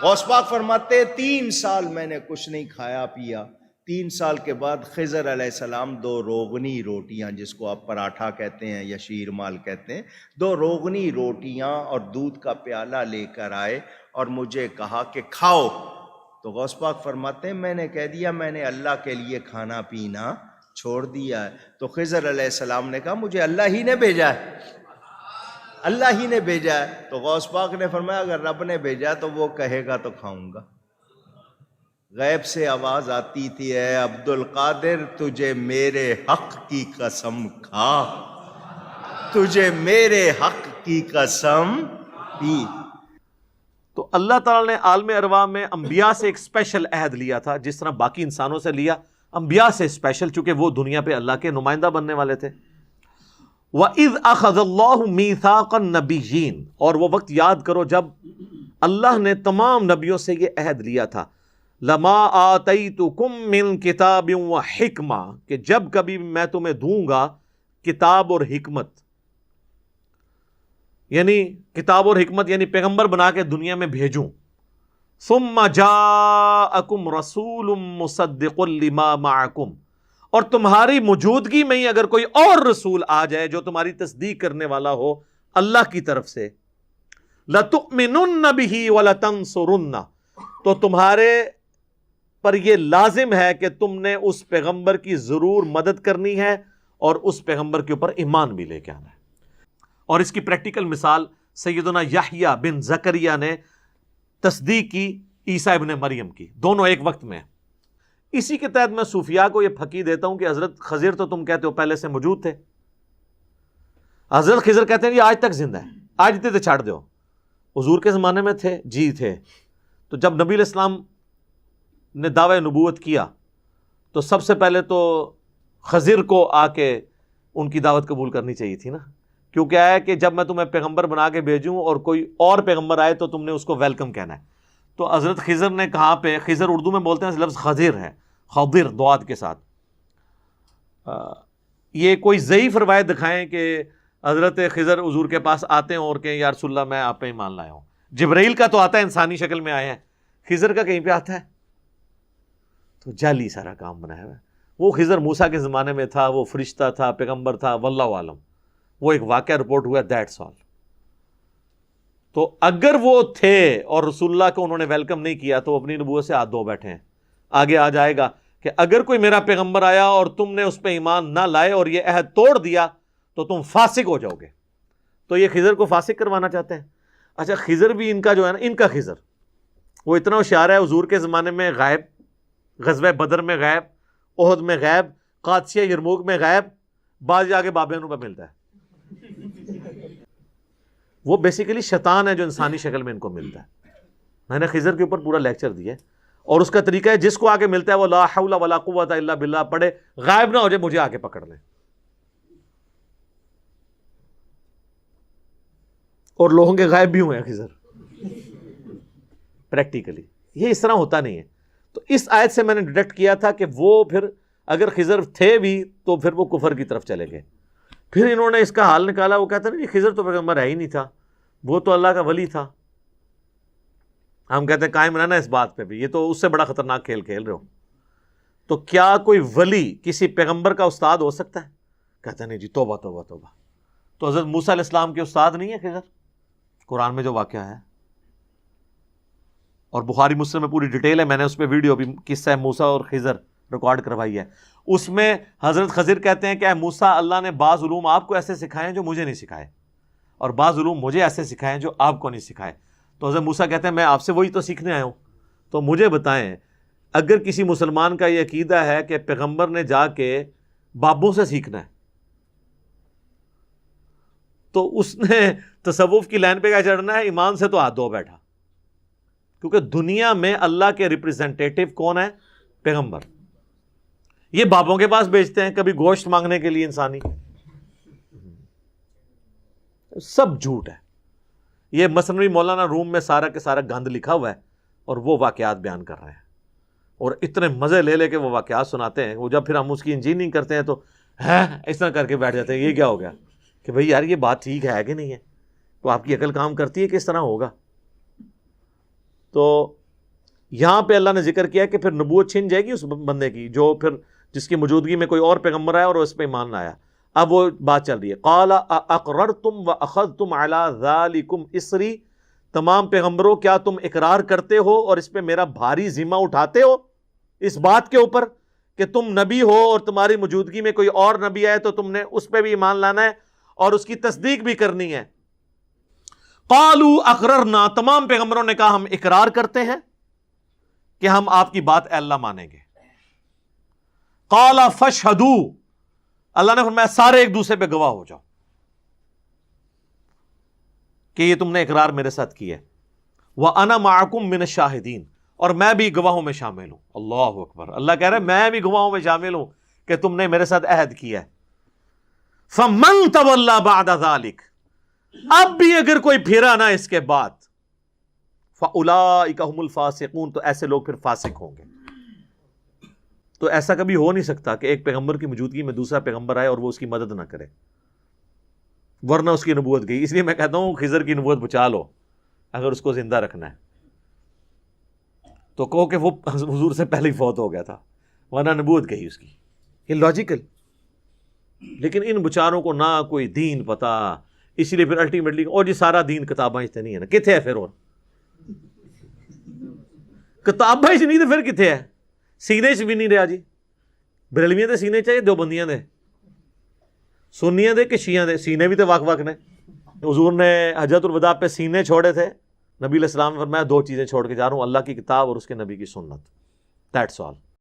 غوث پاک فرماتے ہیں 3 سال میں نے کچھ نہیں کھایا پیا. 3 سال کے بعد خضر علیہ السلام 2 روغنی روٹیاں، جس کو آپ پراٹھا کہتے ہیں یا شیر مال کہتے ہیں، 2 روغنی روٹیاں اور دودھ کا پیالہ لے کر آئے اور مجھے کہا کہ کھاؤ. تو غوث پاک فرماتے ہیں میں نے کہہ دیا میں نے اللہ کے لیے کھانا پینا چھوڑ دیا ہے. تو خضر علیہ السلام نے کہا مجھے اللہ ہی نے بھیجا ہے، اللہ ہی نے بھیجا ہے. تو غوث پاک نے فرمایا اگر رب نے بھیجا تو وہ کہے گا تو کھاؤں گا. غیب سے آواز آتی تھی اے عبد القادر تجھے میرے حق کی قسم کھا، تجھے میرے حق کی قسم پی. تو اللہ تعالیٰ نے عالم ارواح میں انبیاء سے ایک اسپیشل عہد لیا تھا، جس طرح باقی انسانوں سے لیا، انبیاء سے اسپیشل، چونکہ وہ دنیا پہ اللہ کے نمائندہ بننے والے تھے. وَإِذْ أَخَذَ اللَّهُ مِيثَاقَ النَّبِيِّينَ، اور وہ وقت یاد کرو جب اللہ نے تمام نبیوں سے یہ عہد لیا تھا. لَمَا آتَيْتُكُم مِّن كِتَابٍ وَحِكْمَةٍ، کہ جب کبھی میں تمہیں دوں گا کتاب اور حکمت، یعنی کتاب اور حکمت یعنی پیغمبر بنا کے دنیا میں بھیجوں. ثُمَّ جَاءَكُمْ رَسُولٌ مُصَدِّقٌ لِمَا مَعَكُمْ، اور تمہاری موجودگی میں ہی اگر کوئی اور رسول آ جائے جو تمہاری تصدیق کرنے والا ہو اللہ کی طرف سے، لَتُؤْمِنُنَّ بِهِ وَلَتَنْصُرُنَّ، تو تمہارے پر یہ لازم ہے کہ تم نے اس پیغمبر کی ضرور مدد کرنی ہے اور اس پیغمبر کے اوپر ایمان بھی لے کے آنا ہے. اور اس کی پریکٹیکل مثال سیدنا یحییٰ بن زکریا نے تصدیق کی عیسیٰ ابن مریم کی، دونوں ایک وقت میں. اسی کے تحت میں صوفیاء کو یہ پھکی دیتا ہوں کہ حضرت خضر تو تم کہتے ہو پہلے سے موجود تھے، حضرت خضر کہتے ہیں یہ آج تک زندہ ہے، آج تے چھاڑ دو. حضور کے زمانے میں تھے؟ جی تھے. تو جب نبی علیہ السلام نے دعوی نبوت کیا تو سب سے پہلے تو خضر کو آ کے ان کی دعوت قبول کرنی چاہیے تھی نا، کیونکہ ہے کہ جب میں تمہیں پیغمبر بنا کے بھیجوں اور کوئی اور پیغمبر آئے تو تم نے اس کو ویلکم کہنا ہے. تو حضرت خضر نے کہاں پہ، خضر اردو میں بولتے ہیں لفظ خضر ہے، خضر دواد کے ساتھ. یہ کوئی ضعیف روایت دکھائیں کہ حضرت خضر حضور کے پاس آتے ہیں اور کہیں یا رسول اللہ میں آپ پہ ایمان لایا ہوں. جبرائیل کا تو آتا ہے انسانی شکل میں آئے ہیں، خضر کا کہیں پہ آتا ہے؟ تو جعلی سارا کام بنایا ہوا ہے. وہ خضر موسیٰ کے زمانے میں تھا، وہ فرشتہ تھا، پیغمبر تھا، واللہ عالم. وہ ایک واقعہ رپورٹ ہوا، دیٹس آل. تو اگر وہ تھے اور رسول اللہ کو انہوں نے ویلکم نہیں کیا تو اپنی نبوت سے ہاتھ دھو بیٹھے ہیں. آگے آ جائے گا کہ اگر کوئی میرا پیغمبر آیا اور تم نے اس پہ ایمان نہ لائے اور یہ عہد توڑ دیا تو تم فاسق ہو جاؤ گے. تو یہ خضر کو فاسق کروانا چاہتے ہیں. اچھا خضر بھی ان کا جو ہے نا، ان کا خضر وہ اتنا ہوشیار ہے، حضور کے زمانے میں غائب، غزوہ بدر میں غائب، احد میں غائب، قادسیہ یرموک میں غائب، بعض جا کے باب نو پہ ملتا ہے. وہ بیسیکلی شیطان ہے جو انسانی شکل میں ان کو ملتا ہے. میں نے خضر کے اوپر پورا لیکچر دیا ہے اور اس کا طریقہ ہے جس کو آگے ملتا ہے وہ لا حول ولا قوت الا باللہ پڑھے، غائب نہ ہو جائے مجھے آگے پکڑ لیں. اور لوگوں کے غائب بھی ہوئے ہیں خضر پریکٹیکلی. یہ اس طرح ہوتا نہیں ہے. تو اس آیت سے میں نے ڈیڈکٹ کیا تھا کہ وہ پھر اگر خضر تھے بھی تو پھر وہ کفر کی طرف چلے گئے. پھر انہوں نے اس کا حال نکالا، وہ کہتے ہیں نہیں خضر تو پیغمبر ہے ہی نہیں تھا، وہ تو اللہ کا ولی تھا. ہم کہتے ہیں قائم رہنا اس بات پہ بھی، یہ تو اس سے بڑا خطرناک کھیل کھیل رہے ہو. تو کیا کوئی ولی کسی پیغمبر کا استاد ہو سکتا ہے؟ کہتے ہیں نہیں جی، توبہ توبہ توبہ. تو حضرت موسیٰ علیہ السلام کے استاد نہیں ہے خضر؟ قرآن میں جو واقعہ ہے اور بخاری مسلم میں پوری ڈیٹیل ہے، میں نے اس پہ ویڈیو بھی قصہ موسیٰ اور خضر ریکارڈ کروائی ہے. اس میں حضرت خضر کہتے ہیں کہ اے موسیٰ، اللہ نے بعض علوم آپ کو ایسے سکھائے ہیں جو مجھے نہیں سکھائے، اور بعض علوم مجھے ایسے سکھائے ہیں جو آپ کو نہیں سکھائے. تو حضرت موسیٰ کہتے ہیں میں آپ سے وہی تو سیکھنے آیا ہوں. تو مجھے بتائیں، اگر کسی مسلمان کا یہ عقیدہ ہے کہ پیغمبر نے جا کے بابوں سے سیکھنا ہے تو اس نے تصوف کی لائن پہ کیا چڑھنا ہے؟ ایمان سے تو ہاتھ دھو بیٹھا. کیونکہ دنیا میں اللہ کے ریپرزینٹیٹو کون ہے؟ پیغمبر. یہ بابوں کے پاس بیچتے ہیں کبھی گوشت مانگنے کے لیے انسانی. سب جھوٹ ہے. یہ مثنوی مولانا روم میں سارا کے سارا گند لکھا ہوا ہے اور وہ واقعات بیان کر رہے ہیں اور اتنے مزے لے لے کے وہ واقعات سناتے ہیں. وہ جب پھر ہم اس کی انجینئرنگ کرتے ہیں تو اس طرح کر کے بیٹھ جاتے ہیں. یہ کیا ہو گیا کہ بھئی یار یہ بات ٹھیک ہے کہ نہیں ہے؟ تو آپ کی عقل کام کرتی ہے کہ اس طرح ہوگا؟ تو یہاں پہ اللہ نے ذکر کیا کہ پھر نبوت چھن جائے گی اس بندے کی جو پھر جس کی موجودگی میں کوئی اور پیغمبر آیا اور اس پہ ایمان نہ آیا. اب وہ بات چل رہی ہے. قال اقررتم واخذتم علی ذالکم اسری, تمام پیغمبروں کیا تم اقرار کرتے ہو اور اس پہ میرا بھاری ذمہ اٹھاتے ہو اس بات کے اوپر کہ تم نبی ہو اور تمہاری موجودگی میں کوئی اور نبی آئے تو تم نے اس پہ بھی ایمان لانا ہے اور اس کی تصدیق بھی کرنی ہے. قالوا اقررنا, تمام پیغمبروں نے کہا ہم اقرار کرتے ہیں کہ ہم آپ کی بات اے اللہ مانیں گے. قال فاشہدوا, اللہ نے فرمایا سارے ایک دوسرے پہ گواہ ہو جاؤ کہ یہ تم نے اقرار میرے ساتھ کیا ہے. وَأَنَا مَعَكُمْ مِنَ الشَّاهِدِينَ, اور میں بھی گواہوں میں شامل ہوں. اللہ اکبر, اللہ کہہ رہے ہیں میں بھی گواہوں میں شامل ہوں کہ تم نے میرے ساتھ عہد کیا ہے. فَمَن تَوَلَّى بَعْدَ ذَلِكَ, اب بھی اگر کوئی پھرا نہ اس کے بعد, فَأُولَٰئِكَ هُمُ الْفَاسِقُونَ, تو ایسے لوگ پھر فاسق ہوں گے. تو ایسا کبھی ہو نہیں سکتا کہ ایک پیغمبر کی موجودگی میں دوسرا پیغمبر آئے اور وہ اس کی مدد نہ کرے, ورنہ اس کی نبوت گئی. اس لیے میں کہتا ہوں خضر کی نبوت بچا لو اگر اس کو زندہ رکھنا ہے تو کہو کہ وہ حضور سے پہلے ہی فوت ہو گیا تھا, ورنہ نبوت گئی اس کی. یہ لاجیکل. لیکن ان بچاروں کو نہ کوئی دین پتا, اسی لیے پھر الٹیمیٹلی اور جی سارا دین کتاباں سے نہیں ہے نا, کتنے ہے پھر, اور کتاباں سے نہیں تو پھر کتنے ہے, سینے سے بھی نہیں رہا جی. بریلویاں دے سینے چاہیے, دیوبندیاں دے, سنیاں دے کہ شیعہ دے, سینے بھی تو وق وق نے. حضور نے حجۃ الوداع پہ سینے چھوڑے تھے, نبی علیہ السلام نے فرمایا 2 چیزیں چھوڑ کے جا رہا ہوں, اللہ کی کتاب اور اس کے نبی کی سنت, دیٹس آل.